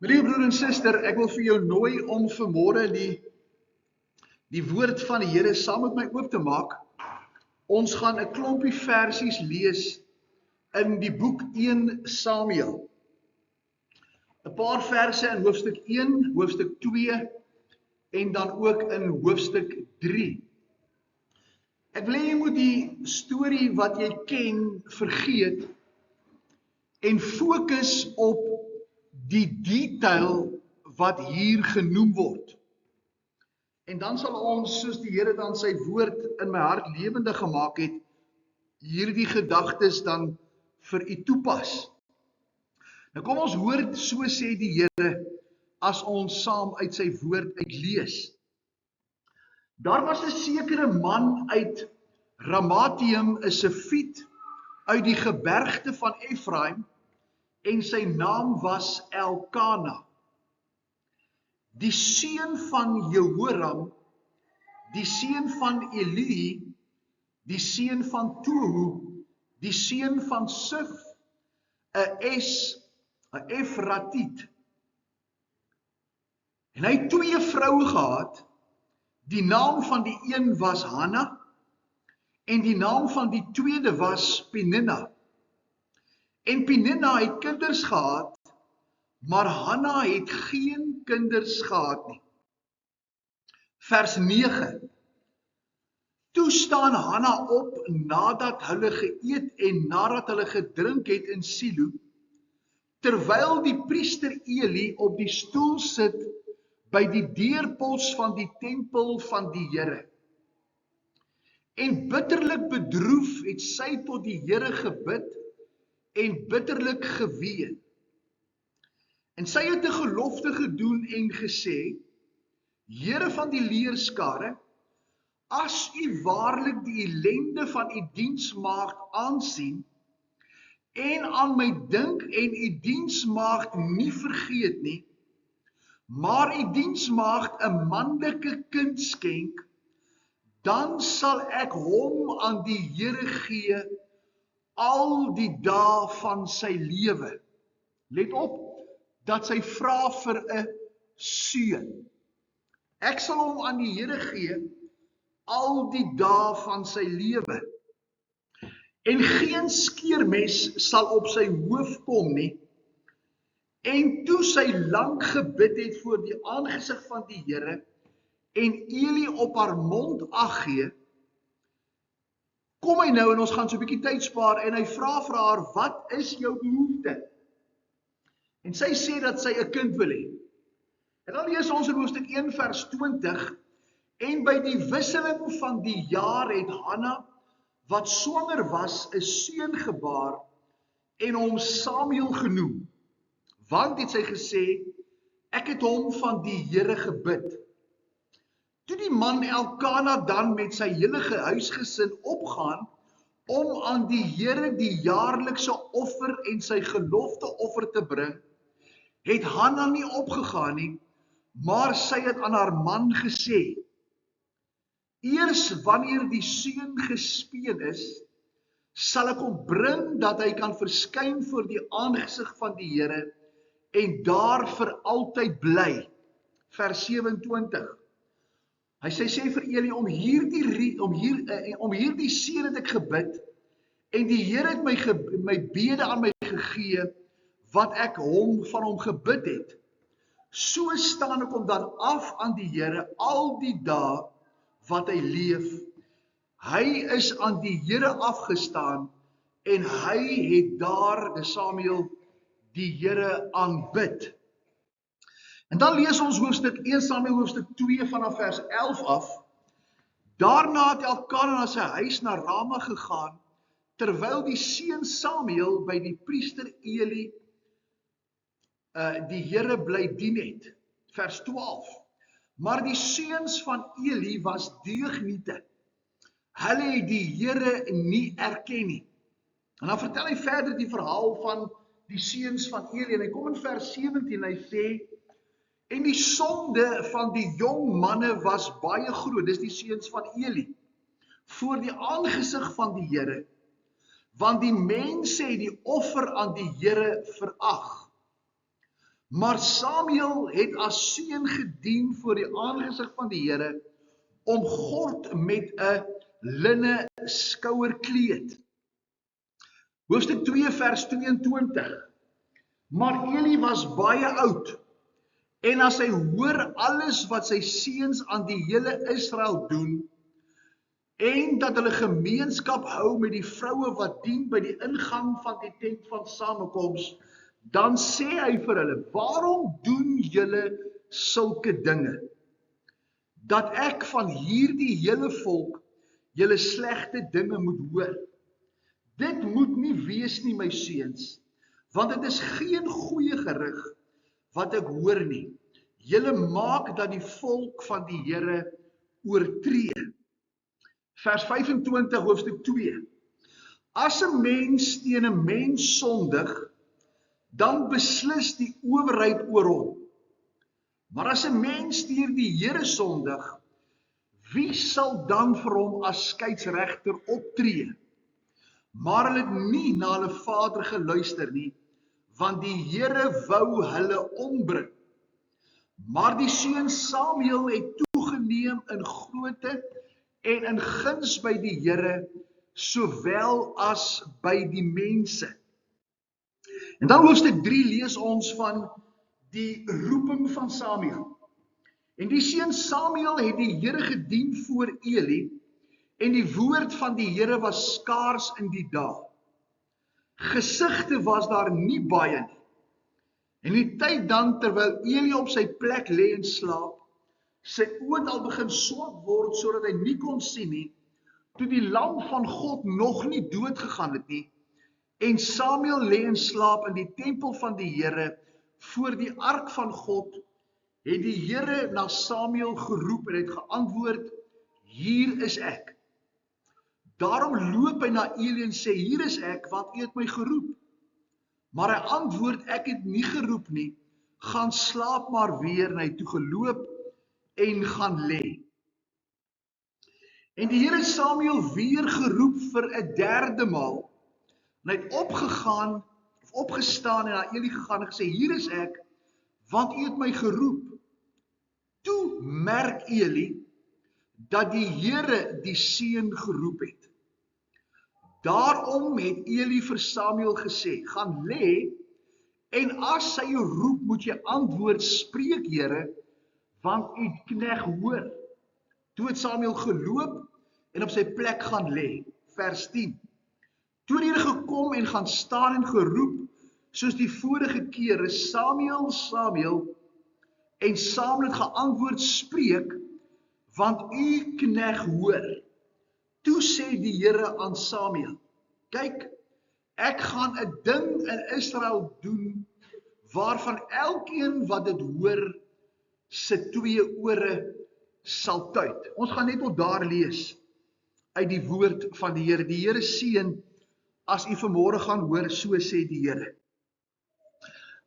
My liewe broer en suster, ek wil vir jou nooi om vanmôre die woord van die Here saam met my oop te maak. Ons gaan 'n klompie versies lees in die boek 1 Samuel. 'n Paar verse in hoofstuk 1, hoofstuk 2 en dan ook in hoofstuk 3. Ek wil hê jy moet die storie wat jy ken vergeet en fokus op die detail wat hier genoem word. En dan sal ons, soos die Here dan sy woord in my hart lewendig gemaak het, hierdie gedagtes dan vir u toepas. Nou kom ons hoor, so sê die Here, as ons saam uit sy woord uitlees. Daar was 'n sekere man uit Ramatium, 'n Sefiet, uit die gebergte van Efraim, en sy naam was Elkana, die seun van Jehoram, die seun van Eli, die seun van Tohu, die seun van Suf, 'n Efratiet. En hy het 2 vroue gehad. Die naam van die een was Hanna en die naam van die tweede was Peninna. En Peninna het kinders gehad, maar Hanna het geen kinders gehad nie. Vers 9. Toe staan Hanna op nadat hulle geëet en nadat hulle gedrink het in Silo, terwyl die priester Eli op die stoel sit by die deurpos van die tempel van die Here. En bitterlik bedroef het sy tot die Here gebid en bitterlik geween. En sy het 'n gelofte gedoen en gesê: Here van die leerskare, as u waarlik die ellende van u diensmaagd aansien en aan my dink en u diensmaagd nie vergeet nie, maar u diensmaagd 'n manlike kind skenk, dan sal ek hom aan die Here gee al die dae van sy lewe. Let op, dat sy vra vir 'n seun. Ek sal hom aan die Here gee al die dae van sy lewe. En geen skeermes sal op sy hoof kom nie. En toe sy lank gebid het voor die aangesig van die Here en Eli op haar mond ag gee, kom hy nou en ons gaan so 'n bietjie tyd spaar en hy vra vir haar, wat is jou behoefte? En sy sê dat sy 'n kind wil hê. En dan lees ons in hoofstuk 1 vers 20, en by die wisseling van die jaar het Hanna, wat swanger was, 'n seun gebaar en hom Samuel genoem. Want het sy gesê, ek het hom van die Here gebid. Toe die man Elkana dan met sy hele huisgesin opgaan om aan die Here die jaarlikse offer en sy gelofte offer te bring, het Hanna nie opgegaan nie, maar sy het aan haar man gesê, eers wanneer die seun gespeen is, sal ek hom bring dat hy kan verskyn voor die aangesig van die Here en daar vir altyd bly. Vers 27. Hy sê vir Eli, om hierdie seun het ek gebid en die Here het my bede aan my gegee wat ek van hom gebid het. So staan ek hom dan af aan die Here al die dae wat hy leef. Hy is aan die Here afgestaan en hy het daar, die Samuel, die Here aanbid. En dan lees ons hoofstuk 1 Samuel hoofstuk 2 vanaf vers 11 af. Daarna het Elkana na sy huis na Rama gegaan, terwyl die seun Samuel by die priester Eli die Here bly dien het. Vers 12. Maar die seuns van Eli was deugniete. Hulle het die Here nie erken nie. En dan vertel hy verder die verhaal van die seuns van Eli. En hy kom in vers 17 en hy sê, en die sonde van die jong manne was baie groot, dis die seuns van Eli, voor die aangesig van die Here, want die mense het die offer aan die Here verag. Maar Samuel het as seun gedien voor die aangesig van die Here, omgord met 'n linne skouerkleed. Hoofstuk 2 vers 22. Maar Eli was baie oud, en as hy hoor alles wat sy seuns aan die hele Israel doen, en dat hulle gemeenskap hou met die vroue wat dien by die ingang van die tent van samekoms, dan sê hy vir hulle, waarom doen julle sulke dinge? Dat ek van hierdie hele volk julle slegte dinge moet hoor. Dit moet nie wees nie, my seuns, want dit is geen goeie gerig wat ek hoor nie. Julle maak dat die volk van die Here oortree. Vers 25, hoofstuk 2. As 'n mens teen 'n mens sondig, dan beslis die owerheid oor hom. Maar as 'n mens teen die Here sondig, wie sal dan vir hom as skeidsregter optree? Maar hulle het nie na hulle vader geluister nie, want die Here wou hulle ombring. Maar die seun Samuel het toegeneem in grootte en in guns by die Here, sowel as by die mense. En dan hoofstuk 3 lees ons van die roeping van Samuel. En die seun Samuel het die Here gedien voor Eli, en die woord van die Here was skaars in die dae. Gesigte was daar nie baie nie. En die tyd dan, terwyl Eli op sy plek lê en slaap, sy oë al begin swak word, sodat hy nie kon sien nie, toe die lam van God nog nie dood gegaan het nie, en Samuel lê en slaap in die tempel van die Here, voor die ark van God, het die Here na Samuel geroep en het geantwoord, hier is ek. Daarom loop hy na Eli en sê, hier is ek, want u het my geroep. Maar hy antwoord, ek het nie geroep nie, gaan slaap maar weer, en hy toe geloop en gaan lê. En die Here het Samuel weer geroep vir 'n derde maal, en hy het opgestaan en na Eli gegaan en gesê, hier is ek, want u het my geroep. Toe merk Eli, dat die Here die seun geroep het. Daarom het Eli vir Samuel gesê, gaan lê, en as sy jou roep, moet jy antwoord, spreek Here, want u knegt hoor. Toe het Samuel geloop en op sy plek gaan lê. Vers 10. Toe het die Here gekom en gaan staan en geroep, soos die vorige kere, Samuel, Samuel, en Samuel het geantwoord, spreek, want u knegt hoor. Toe sê die Here aan Samuel, kyk, ek gaan 'n ding in Israel doen, waarvan elkeen wat dit hoor, sy 2 ore sal tuit. Ons gaan net tot daar lees, uit die woord van die Here. Die Here seën, as u vanmôre gaan hoor, so sê die Here.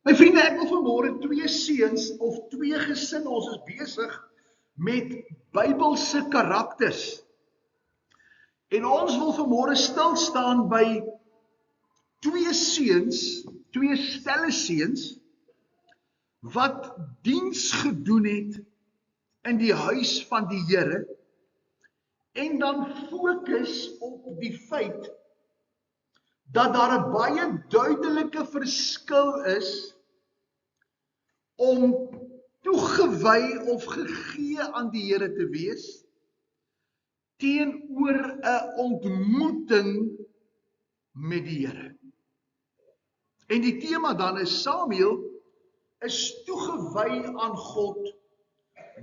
My vriende, ek wil vanmôre 2 seuns, of 2 gesinne, ons is besig met Bybelse karakters. En ons wil vanmôre stil staan by 2 seuns, 2 stelle seuns, wat diens gedoen het in die huis van die Here, en dan fokus op die feit, dat daar 'n baie duidelike verskil is, om toegewy of gegee aan die Here te wees, teenoor 'n ontmoeting met die Here. En die tema dan is, Samuel is toegewy aan God,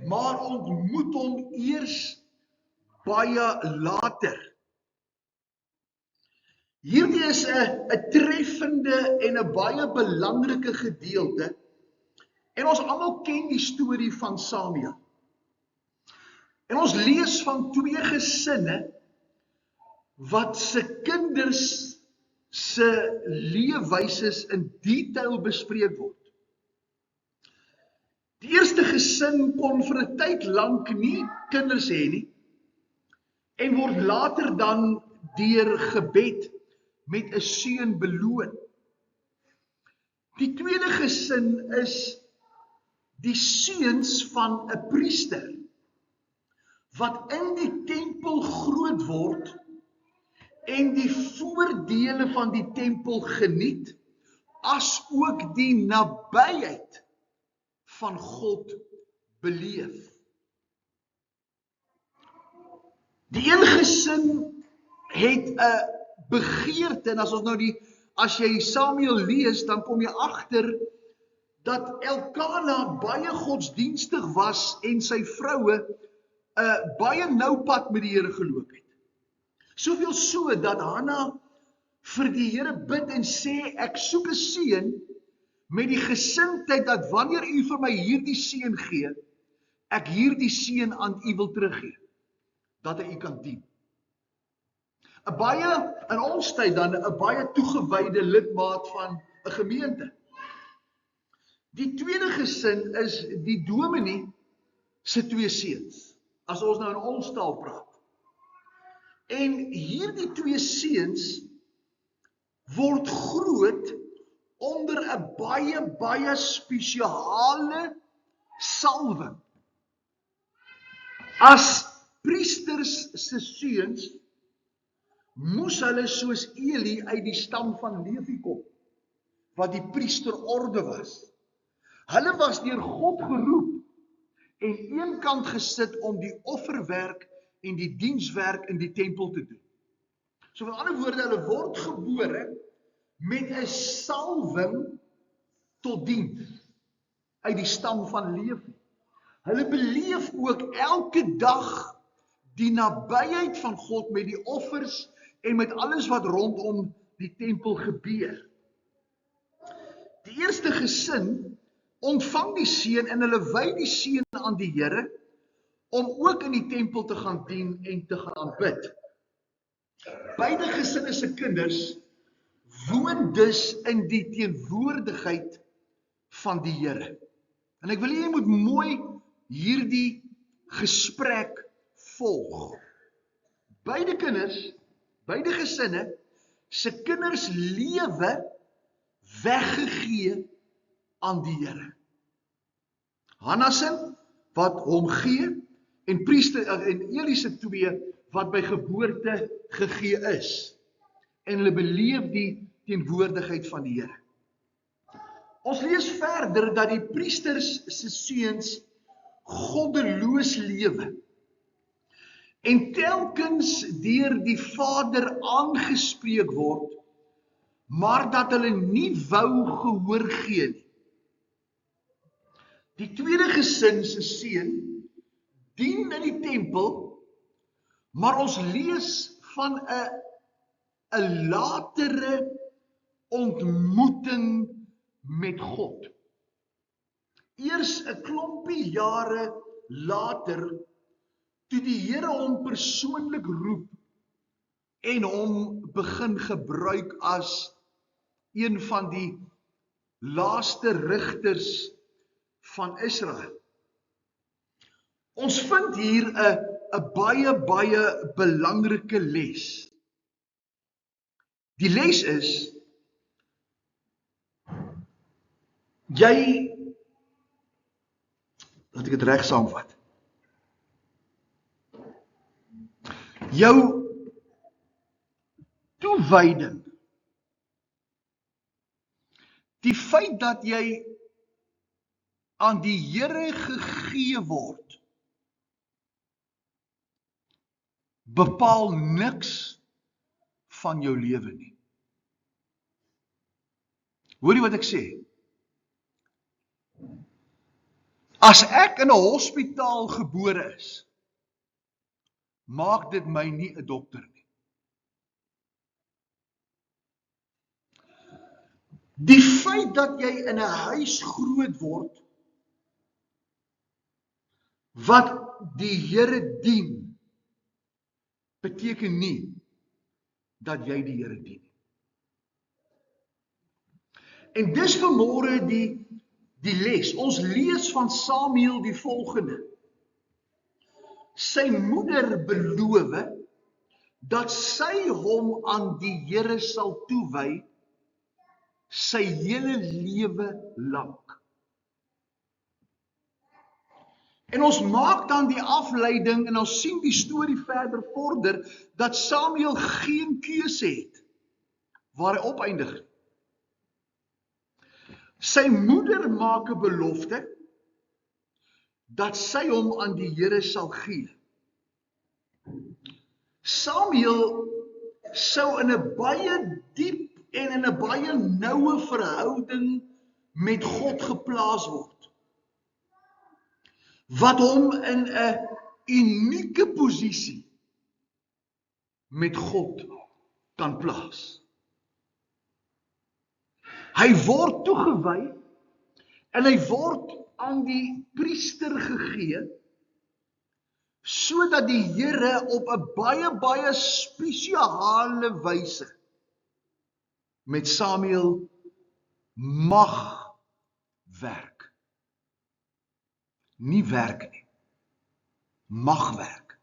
maar ontmoet hom eers baie later. Hierdie is 'n treffende en 'n baie belangrike gedeelte, en ons almal ken die storie van Samuel. En ons lees van 2 gesinne, wat se kinders se leefwyses in detail bespreek word. Die eerste gesin kon vir 'n tyd lank nie kinders hê nie, en word later dan deur gebed met 'n seun beloon. Die tweede gesin is die seuns van 'n priester wat in die tempel groot word en die voordele van die tempel geniet, as ook die nabyheid van God beleef. Die een gesin het 'n begeerte, en as jy Samuel lees, dan kom jy agter dat Elkana baie godsdienstig was en sy vroue baie nou pad met die Here geloop het. Soveel so dat Hanna vir die Here bid en sê, ek soek 'n seun met die gesindheid dat wanneer u vir my hierdie seun gee, ek hierdie seun aan u wil teruggee, dat hy u kan dien. 'n baie, in ons tyd dan, 'n baie toegewyde lidmaat van 'n gemeente. Die tweede gesin is die dominee se 2 seuns, as ons nou in ons taal praat. En hierdie 2 seuns word groot onder 'n baie spesiale salwing. As priesters se seuns moes hulle soos Eli uit die stam van Levi kom, wat die priesterorde was. Hulle was deur God geroep en eenkant gesit om die offerwerk en die dienswerk in die tempel te doen. So met ander woorde, hulle word gebore met 'n salwing tot diens uit die stam van Levi. Hulle beleef ook elke dag die nabyheid van God met die offers en met alles wat rondom die tempel gebeur. Die eerste gesin ontvang die seun en hulle wy die seun aan die Here om ook in die tempel te gaan dien en te gaan aanbid. Beide gesinne se kinders woon dus in die teenwoordigheid van die Here. En ek wil jy moet mooi hierdie gesprek volg. Beide gesinne se kinders lewe weggegee aan die Here. Hanna se wat hom gee en Eli se 2 wat by geboorte gegee is. En hulle beleef die teenwoordigheid van die Here. Ons lees verder dat die priesters se seuns goddeloos lewe en telkens deur die Vader aangespreek word, maar dat hulle nie wou gehoor gee nie. Die tweede gesin se seun dien in die tempel, maar ons lees van 'n latere ontmoeting met God. Eers 'n klompie jare later, toe die Here hom persoonlik roep en hom begin gebruik as een van die laaste rigters van Israel. Ons vind hier 'n baie belangrike les. Die les is, laat ek dit reg saamvat. Jou toewyding, die feit dat jy aan die Here gegee word, bepaal niks van jou lewe nie. Hoor jy wat ek sê? As ek in 'n hospitaal gebore is, maak dit my nie 'n dokter nie. Die feit dat jy in 'n huis groot word, wat die Here dien, beteken nie dat jy die Here dien. En dis vanmôre die les. Ons lees van Samuel die volgende. Sy moeder beloof dat sy hom aan die Here sal toewy sy hele lewe lank. En ons maak dan die afleiding en ons sien die storie verder vorder, dat Samuel geen keuse het, waar hy opeindig. Sy moeder maak 'n belofte, dat sy hom aan die Here sal gee. Samuel sou in 'n baie diep en in 'n baie noue verhouding met God geplaas word, wat hom in 'n unieke posisie met God kan plaas. Hy word toegewy en hy word aan die priester gegee, sodat die Here op 'n baie spesiale wyse met Samuel mag werk. Nie werk nie, mag werk.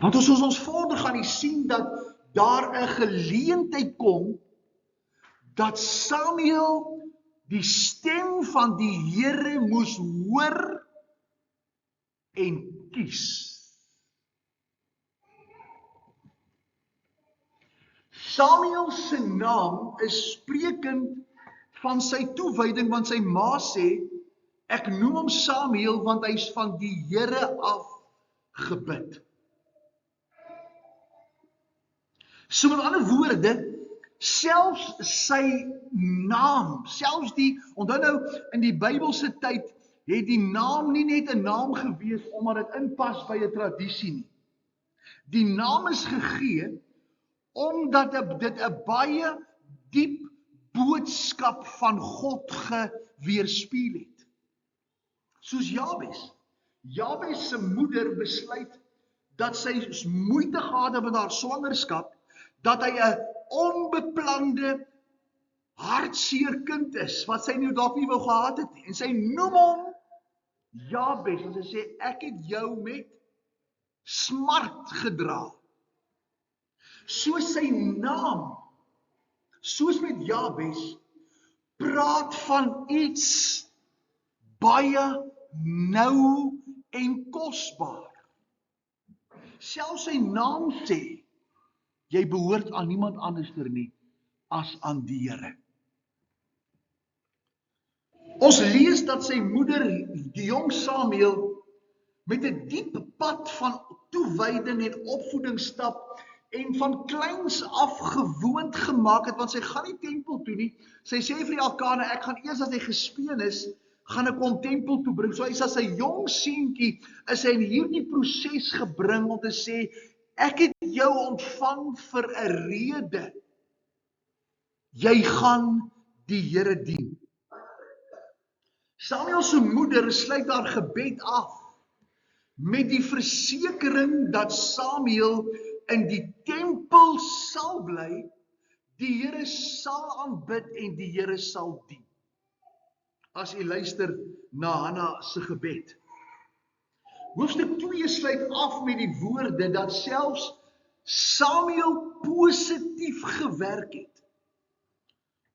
Want as ons vorder gaan die sien dat daar 'n geleentheid kom, dat Samuel die stem van die Here moes hoor en kies. Samuel se naam is sprekend van sy toewyding, want sy ma sê, ek noem hom Samuel, want hy is van die Here af gebid. So met ander woorde, selfs sy naam, selfs onthou nou, in die Bybelse tyd, het die naam nie net 'n naam gewees, omdat dit inpas by 'n tradisie nie. Die naam is gegee, omdat dit 'n baie diep boodskap van God geweerspieël het. Soos Jabes. Jabes se moeder besluit dat sy moeite gehad het met haar swangerskap, dat hy 'n onbeplande, hartseer kind is, wat sy nou dalk nie wou gehad het nie. En sy noem hom Jabes, en sy sê, ek het jou met smart gedra. So sy naam, soos met Jabes, praat van iets baie nou en kosbaar. Selfs sy naam sê, jy behoort aan niemand anderster nie, as aan die Here. Ons lees dat sy moeder, die jong Samuel, met 'n diep pad van toewyding en opvoeding stap, en van kleins af gewoond gemaak het, want sy gaan nie tempel toe nie. Sy sê vir die Elkane, ek gaan eers as hy gespeen is, gaan ek hom tempel toe bring. So hy is as 'n jong seentjie, is hy in hierdie proses gebring om te sê, ek het jou ontvang vir 'n rede. Jy gaan die Here dien. Samuel se moeder sluit haar gebed af met die versekering dat Samuel in die tempel sal bly, die Here sal aanbid en die Here sal dien. As u luister na Hanna se gebed. Hoofstuk 2 sluit af met die woorde dat selfs Samuel positief gewerk het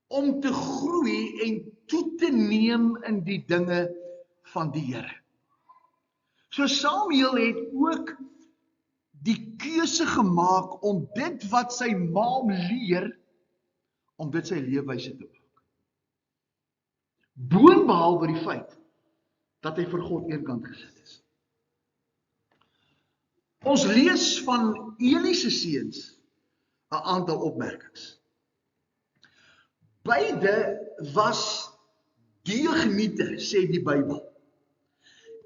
om te groei en toe te neem in die dinge van die Here. So Samuel het ook die keuse gemaak om dit wat sy ma hom leer, om dit sy leefwyse te maak. Boonbehalwe die feit dat hy vir God eenkant gesit is. Ons lees van Eli se seuns 'n aantal opmerkings. Beide was deugniete, sê die Bybel,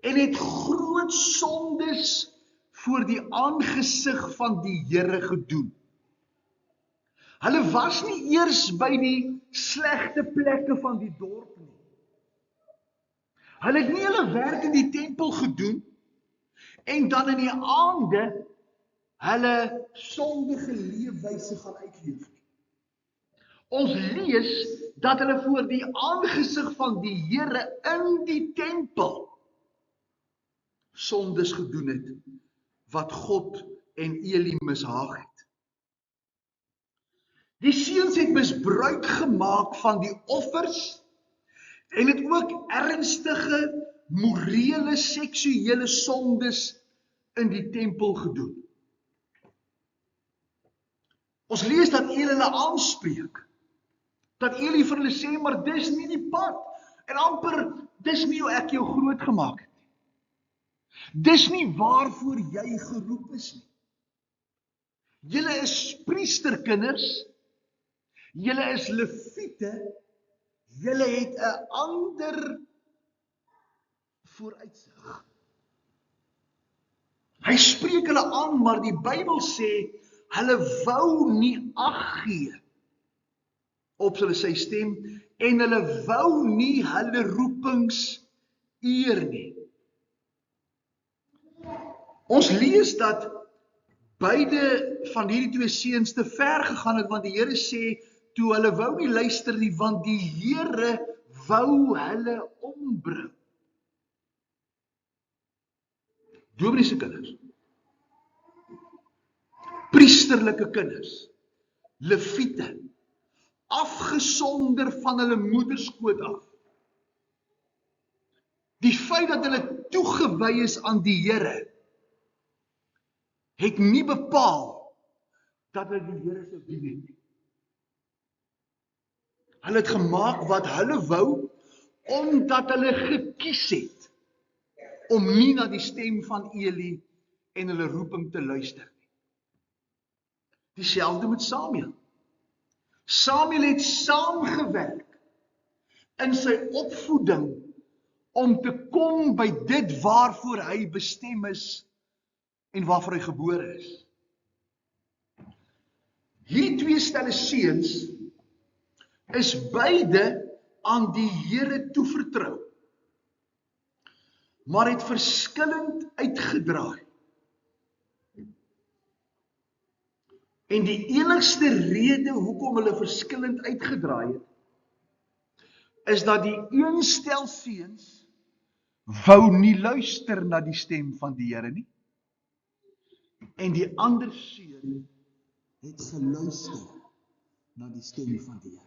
en het groot sondes voor die aangesig van die Here gedoen. Hulle was nie eers by die slegte plekke van die dorp nie. Hulle het nie hulle werk in die tempel gedoen, en dan in die aande hulle sondige leefwyse gaan uitleef nie. Ons lees dat hulle voor die aangesig van die Here in die tempel sondes gedoen het, wat God en Eli mishaag het. Die seuns het misbruik gemaak van die offers, en het ook ernstige morele, seksuele sondes in die tempel gedoen. Ons lees dat Eli hulle aanspreek, dat Eli vir hulle sê, maar dis nie die pad, en amper, dis nie hoe ek jou groot gemaak het nie. Dis nie waarvoor jy geroep is nie. Julle is priesterkinders, julle is leviete, julle het 'n ander vooruitsig. Hy spreek hulle aan, maar die Bybel sê, hulle wou nie ag gee op sy stem, en hulle wou nie hulle roepings eer nie. Ons lees dat beide van hierdie twee seuns te ver gegaan het, want die Here sê, toe hulle wou nie luister nie, want die Here wou hulle ombring. Dominee se kinders, priesterlike kinders, leviete, afgesonder van hulle moederskoot af. Die feit dat hulle toegewy is aan die Here, het nie bepaal dat hulle die Here sou dien nie. Hulle het gemaak wat hulle wou, omdat hulle gekies het om nie na die stem van Eli en hulle roeping te luister nie. Dieselfde met Samuel. Samuel het saamgewerk in sy opvoeding om te kom by dit waarvoor hy bestem is en waarvoor hy gebore is. Hierdie twee stelle seuns is beide aan die Here toevertrou, maar het verskillend uitgedraai. En die enigste rede hoekom hulle verskillend uitgedraai het, is dat die een stel seuns wou nie luister na die stem van die Here nie, en die ander seun het geluister na die stem van die Here.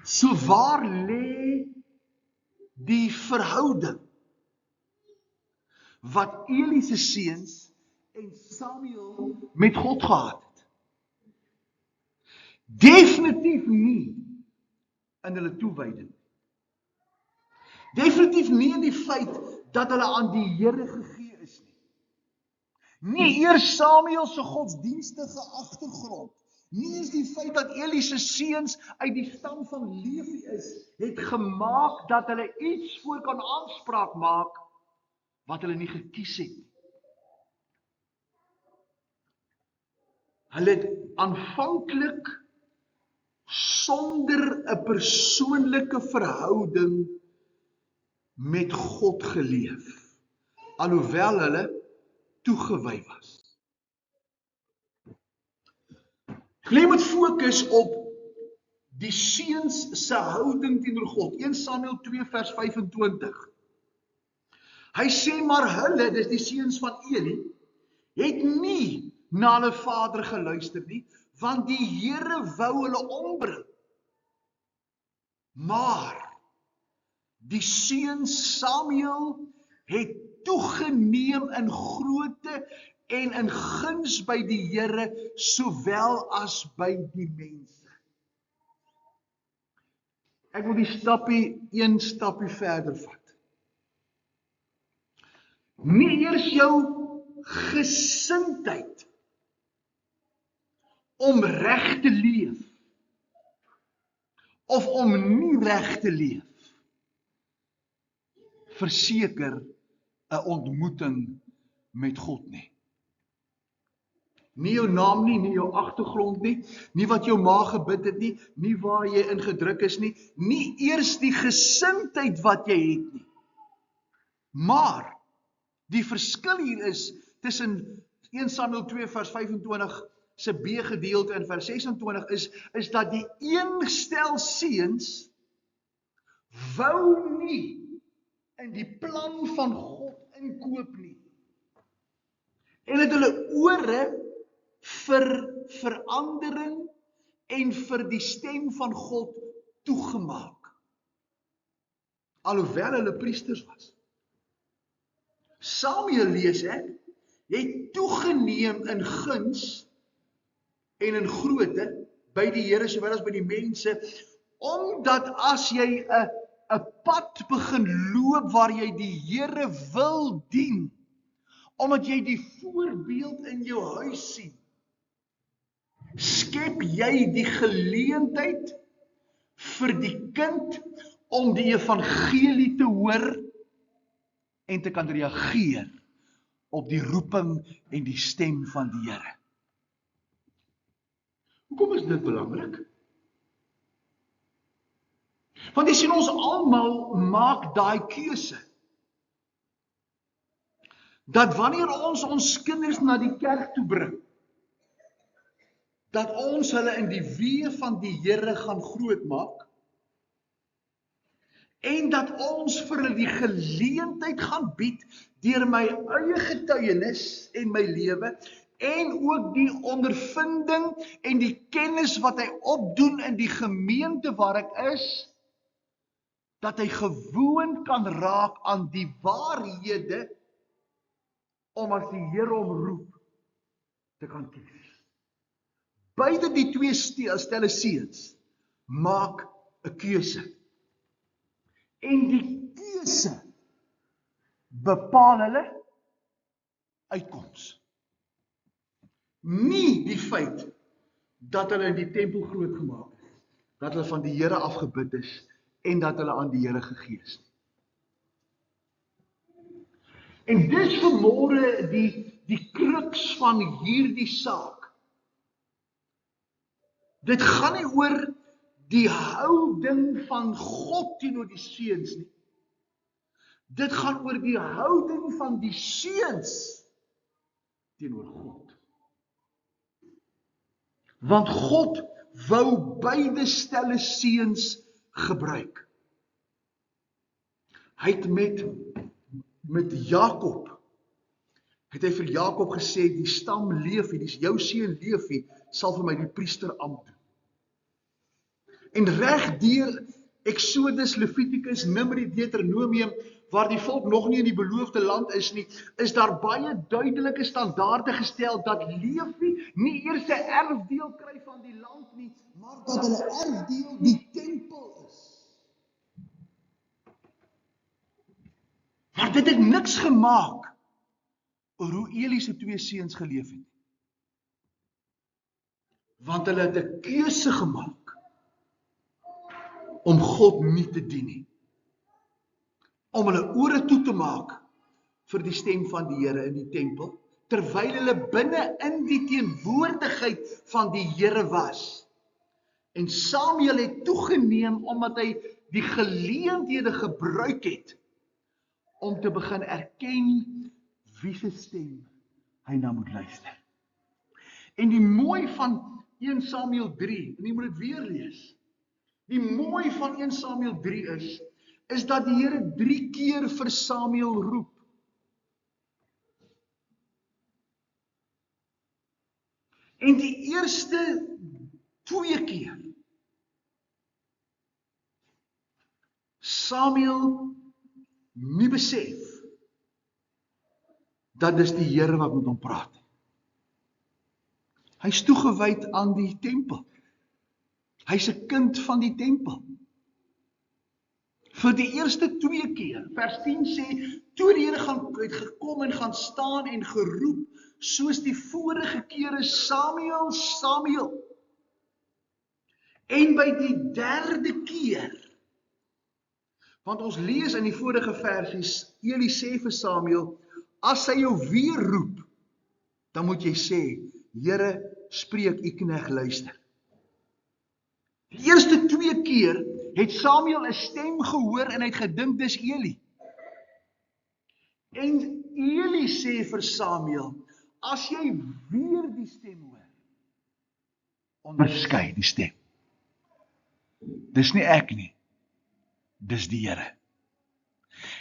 So waar lê die verhouding wat Eli se seuns en Samuel met God gehad het? Definitief nie in hulle toewyding. Definitief nie in die feit dat hulle aan die Here gegee is nie. Nie eers Samuel se godsdienstige agtergrond, nie eens die feit dat Eli se seuns uit die stam van Levi is, het gemaak dat hulle iets voor kan aanspraak maak wat hulle nie gekies het nie. Hulle het aanvanklik sonder 'n persoonlike verhouding met God geleef, alhoewel hulle toegewy was. Jy moet fokus op die seuns se houding teenoor God. 1 Samuel 2 vers 25. Hy sê maar hulle, dis die seuns van Eli, het nie na hulle vader geluister nie, want die Here wou hulle ombring. Maar die seun Samuel het toegeneem in grootte en in guns by die Here, sowel as by die mense. Ek wil die een stappie verder vat. Nie eers jou gesindheid om reg te leef, of om nie reg te leef, verseker 'n ontmoeting met God nie. Nie jou naam nie, nie jou agtergrond nie, nie wat jou ma gebid het nie, nie waar jy ingedruk is nie, nie eers die gesindheid wat jy het nie. Maar die verskil hier is tussen 1 Samuel 2 vers 25 se B gedeelte in vers 26 is dat die een stel seuns wou nie in die plan van God inkoop nie. En het hulle ore vir verandering en vir die stem van God toegemaak. alhoewel hulle priesters was. Samuel lees ek, jy het toegeneem in guns en in grootte by die Here sowel as by die mense, omdat as jy 'n pad begin loop waar jy die Here wil dien, omdat jy die voorbeeld in jou huis sien, skep jy die geleentheid vir die kind om die evangelie te hoor en te kan reageer op die roeping en die stem van die Here. Hoekom is dit belangrik? Want jy sien, ons almal maak daai keuse. Dat wanneer ons kinders na die kerk toe bring, dat ons hulle in die weë van die Here gaan grootmaak, en dat ons vir hulle die geleentheid gaan bied deur my eie getuienis en my lewe, en ook die ondervinding en die kennis wat hy opdoen in die gemeente waar ek is, dat hy gewoond kan raak aan die waarhede, om as die Here hom roep, te kan kies. Beide die twee stelle seuns maak 'n keuse. En die keuse bepaal hulle uitkoms. Nie die feit dat hulle in die tempel groot gemaak is, dat hulle van die Here afgebid is en dat hulle aan die Here gegee is. En dis vanmôre die kruks van hierdie saak. Dit gaan nie oor die houding van God teenoor die seuns nie. Dit gaan oor die houding van die seuns teenoor God. Want God wou beide stelle seuns gebruik. Hy het met Jakob, het hy vir Jakob gesê, die stam Levi, dis jou seun Levi, sal vir my die priesterampt doen. En reg deur Exodus, Levitikus, Numeri, Deuteronomium, waar die volk nog nie in die beloofde land is nie, is daar baie duidelike standaarde gestel dat Levi nie eers 'n erfdeel kry van die land nie, maar dat hulle erfdeel die tempel is. Maar dit het niks gemaak oor hoe Eli se twee seuns geleef het. Want hulle het 'n keuse gemaak om God nie te dien nie. Om hulle ore toe te maak vir die stem van die Here in die tempel, terwyl hulle binne in die teenwoordigheid van die Here was. En Samuel het toegeneem omdat hy die geleenthede gebruik het om te begin erken wie se stem hy na moet luister. En die mooi van 1 Samuel 3, en jy moet dit weer lees. Die mooi van 1 Samuel 3 is dat die Here 3 keer vir Samuel roep. En die eerste 2 keer Samuel nie besef dat dis die Here wat met hom praat. Hy's toegewyd aan die tempel. Hy's 'n kind van die tempel. Vir die eerste 2 keer, vers 10 sê, toe die Here het gekom en gaan staan en geroep, soos die vorige kere, Samuel, Samuel. En by die 3de keer, want ons lees in die vorige versies, Eli sê vir Samuel, as hy jou weer roep, dan moet jy sê, Here, spreek, u knegt luister. Die eerste 2 keer het Samuel 'n stem gehoor en hy het gedink dis Eli. En Eli sê vir Samuel, as jy weer die stem hoor, onderskei die stem. Dis nie ek nie, dis die Here.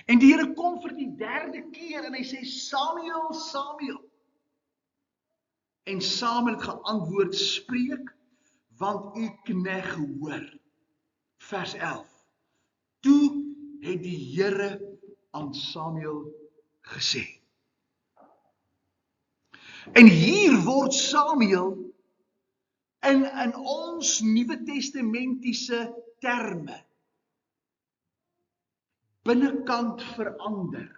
En die Here kom vir die 3de keer en hy sê, Samuel, Samuel. En Samuel het geantwoord, spreek, want u knegt hoor. Vers 11. Toe het die Here aan Samuel gesê. En hier word Samuel in ons Nuwe Testamentiese terme binnekant verander,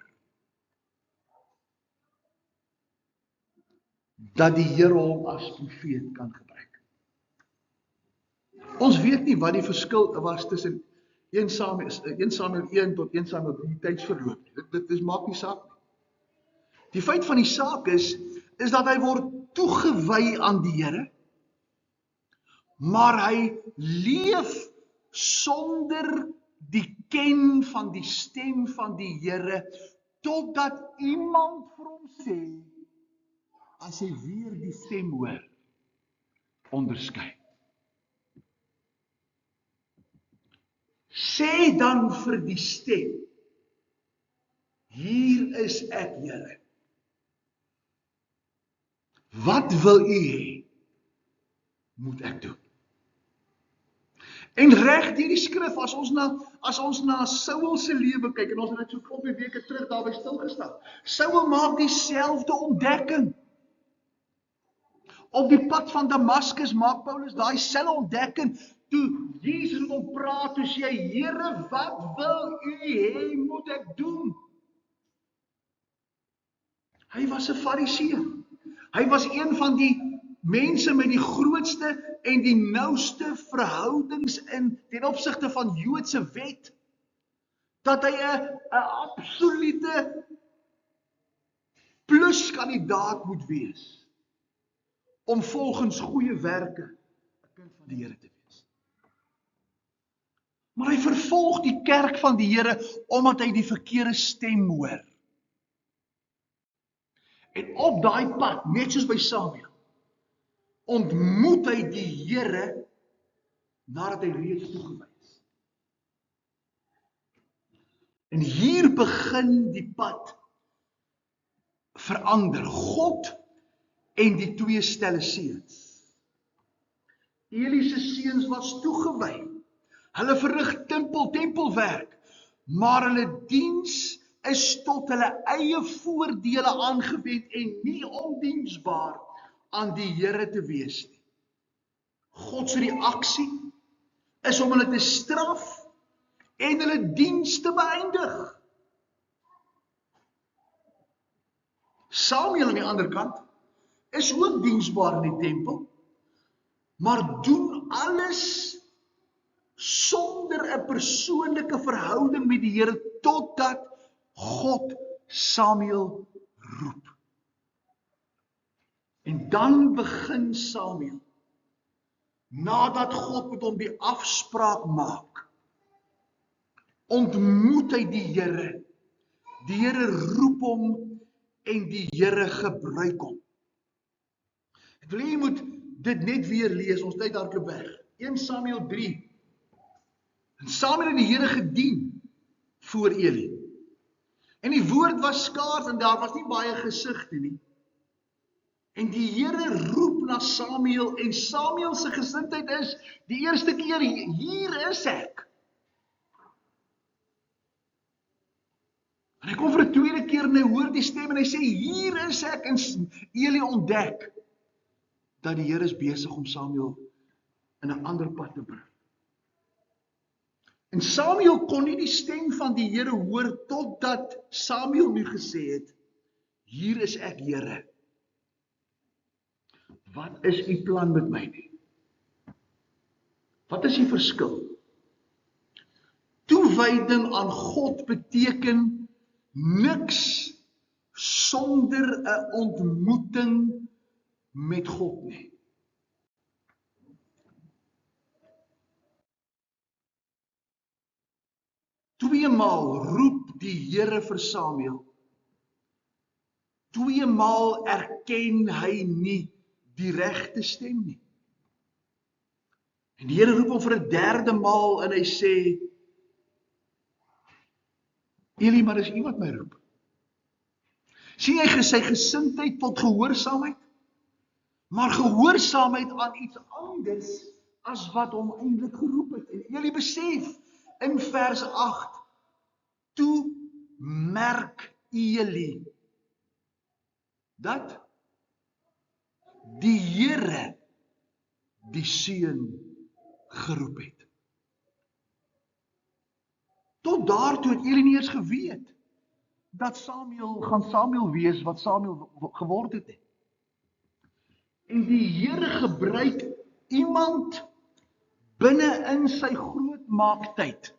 dat die Here hom as profeet kan gebruik. Ons weet nie wat die verskil was tussen 1 Samuel 1 tot 1 Samuel 3 tydsverloop. Dit maak nie saak nie. Die feit van die saak is dat hy word toegewy aan die Here, maar hy leef sonder die ken van die stem van die Here, totdat iemand vir hom sê, as hy weer die stem hoor, onderskei. Sê dan vir die stem, hier is ek, Here. Wat wil u hê, moet ek doen? En reg deur die skrif, as ons na Saul se lewe kyk, en ons het dit so klompie weke terug daarby stilgestaan. Saul maak dieselfde ontdekking. Op die pad van Damaskus maak Paulus daai selfde ontdekking, toe Jesus met hom praat, toe sê hy, Here, wat wil u hê, moet ek doen? Hy was 'n Fariseer. Hy was een van die mense met die grootste en die nouste verhoudings ten opsigte van Joodse wet, dat hy 'n absolute pluskandidaat moet wees, om volgens goeie werke 'n kind van die Here te wees. Maar hy vervolg die kerk van die Here, omdat hy die verkeerde stem hoor. En op daai pad, net soos by Samuel, ontmoet hy die Here, nadat hy reeds toegewy is. En hier begin die pad verander. God en die twee stelle seuns. Eli se seuns was toegewy. Hulle verrig tempelwerk, maar hulle diens is tot hulle eie voordele aangewend en nie ondiensbaar aan die Here te wees nie. God se reaksie is om hulle te straf en hulle diens te beëindig. Samuel aan die ander kant is ook diensbaar in die tempel, maar doen alles sonder 'n persoonlike verhouding met die Here, totdat God Samuel roep. En dan begin Samuel, nadat God met hom die afspraak maak, ontmoet hy die Here. Die Here roep hom en die Here gebruik hom. Ek wil jy moet dit net weer lees, ons tyd hardloop weg. 1 Samuel 3. En Samuel het die Here gedien voor Eli. En die woord was skaars en daar was nie baie gesigte nie. En die Here roep na Samuel en Samuel se gesindheid is, die eerste keer, hier is ek. En hy kom vir 'n tweede keer en hy hoor die stem en hy sê, hier is ek. En Eli ontdek dat die Here is besig om Samuel in 'n ander pad te bring. En Samuel kon nie die stem van die Here hoor, totdat Samuel nu gesê het, hier is ek, Here. Wat is u plan met my nie? Wat is die verskil? Toewyding aan God beteken niks sonder 'n ontmoeting met God nie. Tweemaal roep die Here vir Samuel. Tweemaal erken hy nie die regte stem nie. En die Here roep hom vir 'n derde maal en hy sê, Eli, maar dis u wat my roep. Sien jy sy gesindheid tot gehoorsaamheid? Maar gehoorsaamheid aan iets anders as wat hom eintlik geroep het. En Eli besef in vers 8, toe merk Eli dat die Here die seun geroep het. Tot daartoe het Eli nie eens geweet dat Samuel wees wat Samuel geword het. En die Here gebruik iemand binne in sy grootmaaktyd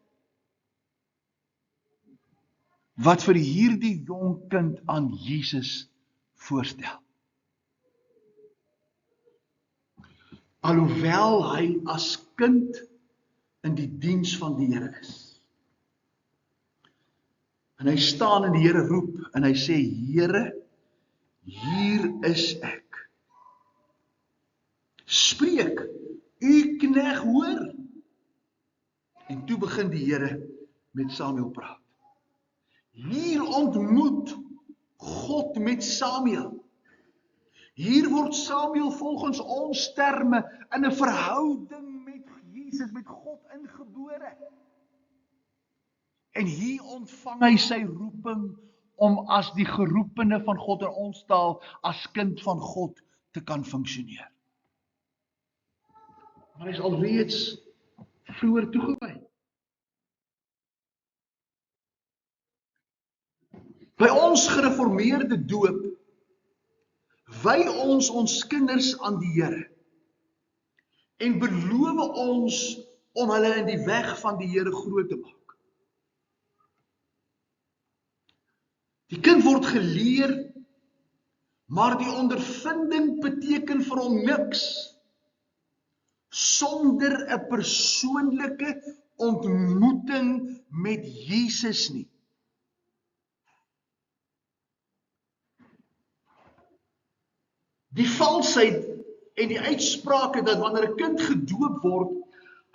wat vir hierdie jong kind aan Jesus voorstel. Alhoewel hy as kind in die diens van die Here is. En hy staan en die Here roep en hy sê, Here, hier is ek. Spreek, u knegt hoor. En toe begin die Here met Samuel praat. Hier ontmoet God met Samuel. Hier word Samuel volgens ons terme in 'n verhouding met Jesus, met God ingebore. En hier ontvang hy sy roeping om as die geroepene van God in ons taal, as kind van God te kan funksioneer. Maar hy is alreeds vroeër toegewy. By ons gereformeerde doop wy ons kinders aan die Here en beloof ons om hulle in die weg van die Here groot te maak. Die kind word geleer, maar die ondervinding beteken vir hom niks sonder 'n persoonlike ontmoeting met Jesus nie. Die valsheid en die uitsprake dat wanneer 'n kind gedoop word,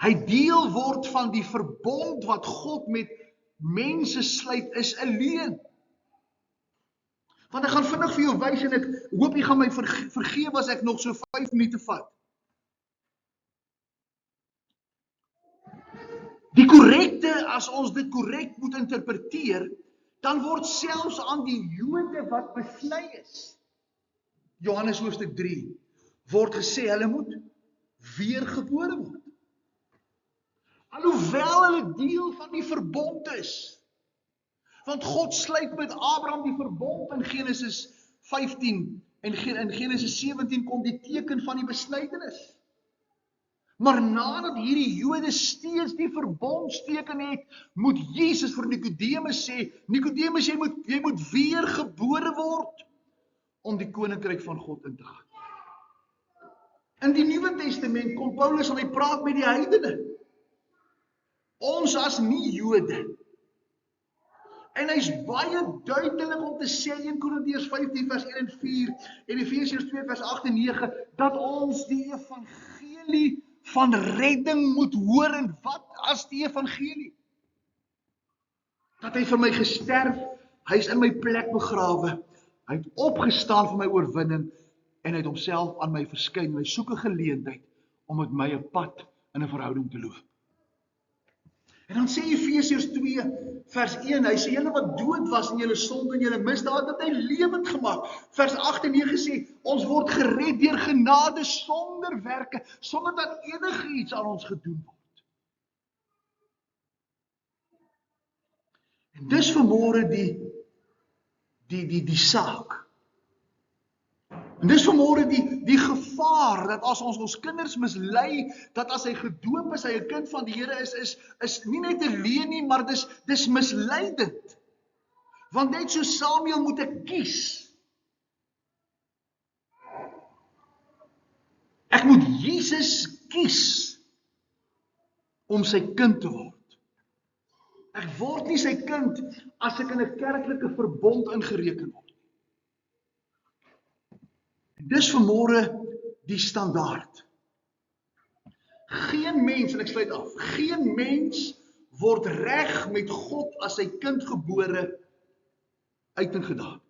hy deel word van die verbond wat God met mense sluit, is 'n leuen. Want ek gaan vinnig vir jou wys en ek hoop jy gaan my vergewe as ek nog so 5 minute vat. Die korrekte, as ons dit korrek moet interpreteer, dan word selfs aan die Jode wat besny is, Johannes hoofstuk 3, word gesê hulle moet weergebore word. Alhoewel hulle deel van die verbond is. Want God sluit met Abraham die verbond in Genesis 15 en in Genesis 17 kom die teken van die besnydenis. Maar nadat hierdie Jode steeds die verbondsteken het, moet Jesus vir Nikodemus sê, Nikodemus, jy moet weergebore word om die koninkryk van God in te gaan. In die Nuwe Testament kom Paulus en hy praat met die heidene. Ons as nie Jode. En hy's baie duidelik om te sê in 1 Korintiërs 15 vers 1 en 4 en Efesiërs 2 vers 8 en 9 dat ons die evangelie van redding moet hoor. En wat as die evangelie? Dat hy vir my gesterf, hy is in my plek begrawe, hy het opgestaan vir my oorwinning en hy het homself aan my verskyn. Hy soek 'n geleentheid om met my 'n pad in 'n verhouding te loop. En dan sê Efesiërs 2 vers 1, hy sê julle wat dood was in julle sonde en julle misdade, het hy lewend gemaak. Vers 8 en 9 sê, ons word gered deur genade sonder werke, sonder dat enige iets aan ons gedoen word. En dis vanmôre die saak. En dis vanmôre die gevaar, dat as ons kinders mislei, dat as hy gedoop is, hy 'n kind van die Here is nie net 'n leuen nie, maar dis misleidend. Want net so Samuel moet ek kies. Ek moet Jesus kies om sy kind te word. Ek word nie sy kind as ek in 'n kerklike verbond ingereken word. Dis vanmôre die standaard. Geen mens, en ek sluit af, geen mens word reg met God as sy kind gebore uit en gedaan.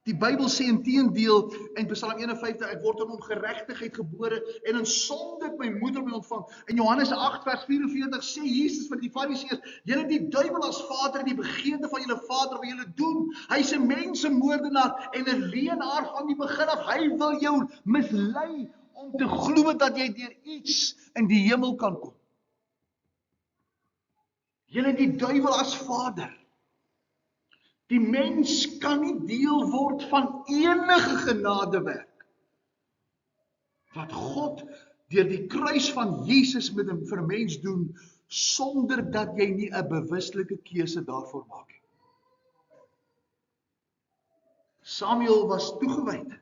Die Bybel sê inteendeel in Psalm 51, ek word in ongeregtigheid gebore en in sonde het my moeder my ontvang. In Johannes 8 vers 44 sê Jesus vir die Fariseërs, julle het die duiwel as vader en die begeerte van julle vader wat julle doen. Hy is 'n mensemoordenaar en 'n leienaar van die begin af. Hy wil jou mislei om te glo dat jy deur iets in die hemel kan kom. Julle het die duiwel as vader. Die mens kan nie deel word van enige genadewerk wat God deur die kruis van Jesus met 'n vir mens doen, sonder dat jy nie 'n bewuslike keuse daarvoor maak nie. Samuel was toegewyd,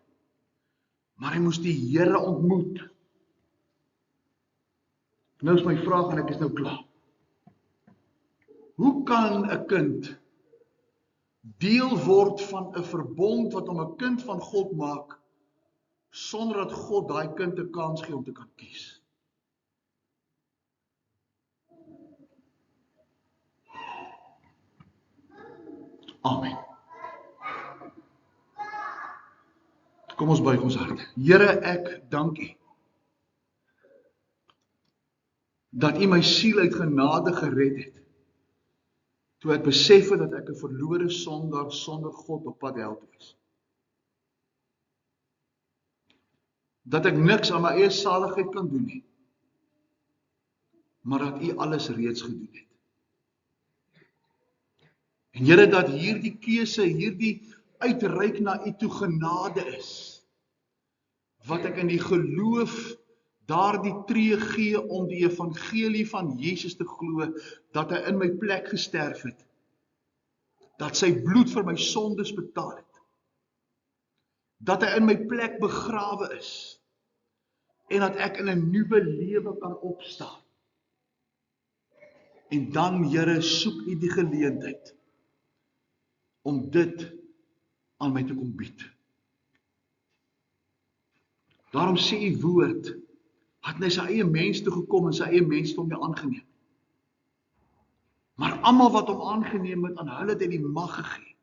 maar hy moes die Here ontmoet. Nou is my vraag en ek is nou klaar. Hoe kan 'n kind deel word van 'n verbond wat hom 'n kind van God maak, sonder dat God daai kind 'n kans gee om te kan kies? Amen. Kom ons buig ons harte. Here, ek dank U dat U my siel uit genade gered het, toe ek besef het dat ek 'n verlore sondaar sonder God op pad hel toe is. Dat ek niks aan my eie saligheid kan doen nie, maar dat U alles reeds gedoen het. En Here, dat hierdie keuse, hierdie uitreik na U toe genade is, wat ek in die geloof daardie tree gee om die evangelie van Jesus te glo, dat hy in my plek gesterf het, dat sy bloed vir my sondes betaal het, dat hy in my plek begrawe is, en dat ek in 'n nuwe lewe kan opstaan. En dan, Here, soek U die geleentheid om dit aan my te kom bied. Daarom sê U woord, het hy sy eie mens toe gekom en sy eie mens hom nie aangeneem. Maar almal wat hom aangeneem het, aan hulle het hy die mag gegee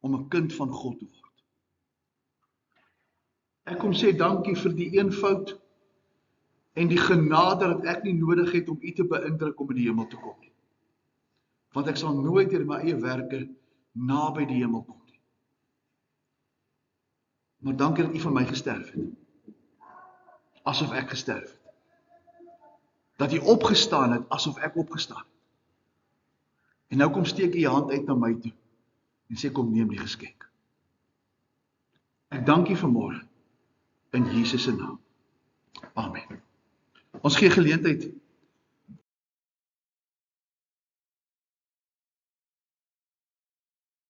om 'n kind van God te word. Ek kom sê dankie vir die eenvoud en die genade dat ek nie nodig het om U te beïndruk om in die hemel te kom nie. Want ek sal nooit deur my eie werke naby die hemel kom nie. Maar dankie dat U vir my gesterf het, asof ek gesterf het. Dat U opgestaan het, asof ek opgestaan het. En nou kom steek U hand uit na my toe en sê kom neem die geskenk. Ek dank U vanmôre in Jesus se naam. Amen. Ons gee geleentheid